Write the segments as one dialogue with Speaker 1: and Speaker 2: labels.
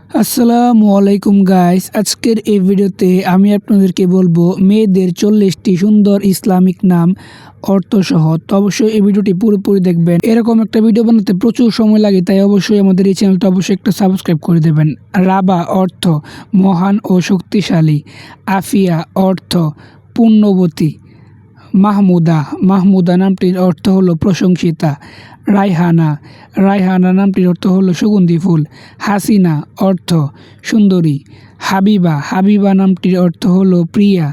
Speaker 1: আসসালামু আলাইকুম গাইস, আজকের এই ভিডিওতে আমি আপনাদেরকে বলবো মেয়েদের 40টি সুন্দর ইসলামিক নাম অর্থসহ। তো অবশ্যই এই ভিডিওটি পুরোপুরি দেখবেন। এরকম একটা ভিডিও বানাতে প্রচুর সময় লাগে, তাই অবশ্যই আমাদের এই চ্যানেলটা অবশ্যই একটা সাবস্ক্রাইব করে দেবেন। রাবা অর্থ মহান ও শক্তিশালী। আফিয়া অর্থ পুণ্যবতী। মাহমুদা নামটির অর্থ হলো প্রশংসিতা। রায়হানা নামটির অর্থ হলো সুগন্ধি ফুল। হাসিনা অর্থ সুন্দরী। হাবিবা নামটির অর্থ হলো প্রিয়া।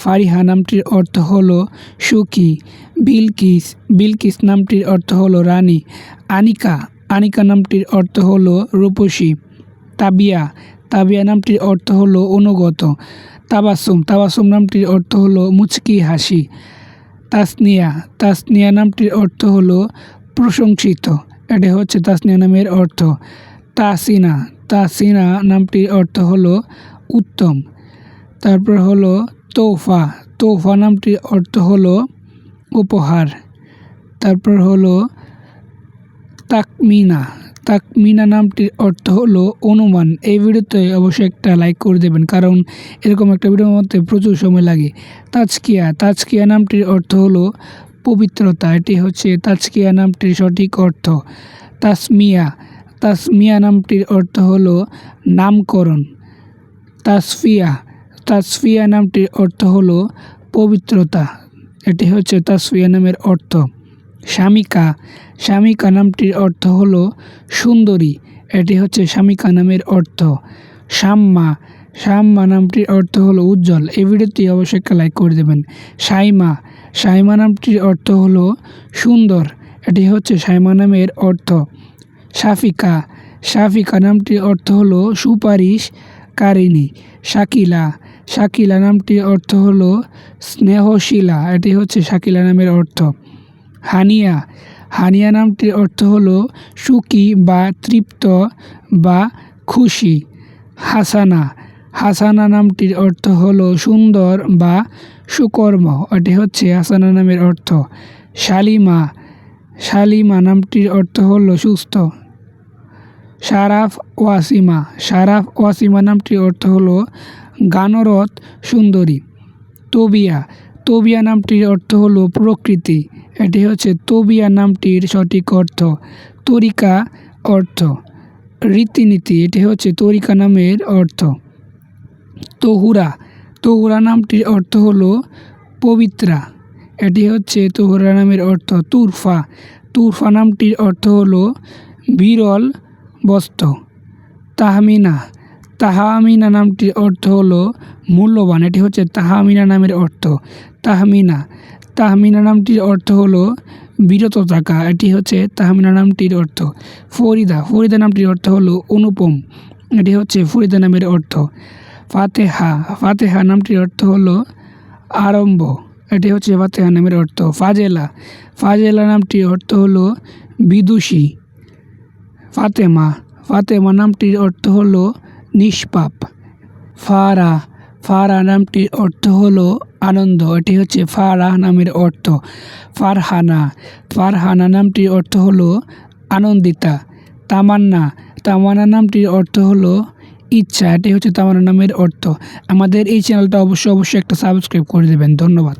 Speaker 1: ফারিহা নামটির অর্থ হলো সুখী। বিলকিস নামটির অর্থ হলো রানী। আনিকা নামটির অর্থ হলো রূপসী। তাবিয়া নামটির অর্থ হলো অনুগত। তাবাসুম নামটির অর্থ হলো মুচকি হাসি। তাসনিয়া নামটির অর্থ হলো প্রশংসিত। এটা হচ্ছে তাসনিয়া নামের অর্থ। তাসিনা নামটির অর্থ হলো উত্তম। তারপর হলো তোফা নামটির অর্থ হলো উপহার। তারপর হলো তাকমিনা নামটির অর্থ হলো অনুমান। এই ভিডিওতে অবশ্যই একটা লাইক করে দেবেন, কারণ এরকম একটা ভিডিওর মধ্যে প্রচুর সময় লাগে। তাজকিয়া নামটির অর্থ হলো পবিত্রতা। এটি হচ্ছে তাজকিয়া নামটির সঠিক অর্থ। তাসমিয়া নামটির অর্থ হলো নামকরণ। তাসফিয়া নামটির অর্থ হলো পবিত্রতা। এটি হচ্ছে তাসফিয়া নামের অর্থ। শামিকা নামটির অর্থ হলো সুন্দরী। এটি হচ্ছে শামিকা নামের অর্থ। শাম্মা নামটির অর্থ হলো উজ্জ্বল। এই ভিডিওটি অবশ্যই একটা লাইক করে দেবেন। শাইমা নামটির অর্থ হলো সুন্দর। এটি হচ্ছে শাইমা নামের অর্থ। সাফিকা নামটির অর্থ হলো সুপারিশকারিণী। শাকিলা নামটির অর্থ হলো স্নেহশীলা। এটি হচ্ছে শাকিলা নামের অর্থ। হানিয়া নামটির অর্থ হলো সুখী বা তৃপ্ত বা খুশি। হাসানা নামটির অর্থ হলো সুন্দর বা সুকর্ম। এটি হচ্ছে হাসানা নামের অর্থ। শালিমা নামটির অর্থ হলো সুস্থ। শারাফ ওয়াসিমা নামটির অর্থ হলো গানরত সুন্দরী। তবিয়া নামটির অর্থ হলো প্রকৃতি। এটি হচ্ছে তবিয়া নামটির সঠিক অর্থ। তরিকা অর্থ রীতিনীতি। এটি হচ্ছে তরিকা নামের অর্থ। তহুরা নামটির অর্থ হলো পবিত্রা। এটি হচ্ছে তহুরা নামের অর্থ। তুরফা নামটির অর্থ হলো বিরল বস্তু। তাহমিনা নামটির অর্থ হলো মূল্যবান। এটি হচ্ছে তাহমিনা নামের অর্থ। তাহমিনা নামটির অর্থ হলো বিরত থাকা। এটি হচ্ছে তাহমিনা নামটির অর্থ। ফরিদা নামটির অর্থ হলো অনুপম। এটি হচ্ছে ফরিদা নামের অর্থ। ফাতেহা নামটির অর্থ হলো আরম্ভ। এটি হচ্ছে ফাতেহা নামের অর্থ। ফাজেলা নামটির অর্থ হলো বিদুষী। ফাতেমা নামটির অর্থ হলো নিষ্পাপ। ফারা নামটির অর্থ হলো আনন্দ। এটি হচ্ছে ফারাহ নামের অর্থ। ফারহানা নামটির অর্থ হলো আনন্দিতা। তামান্না নামটির অর্থ হলো ইচ্ছা। এটি হচ্ছে তামান্না নামের অর্থ। আমাদের এই চ্যানেলটা অবশ্যই একটা সাবস্ক্রাইব করে দেবেন। ধন্যবাদ।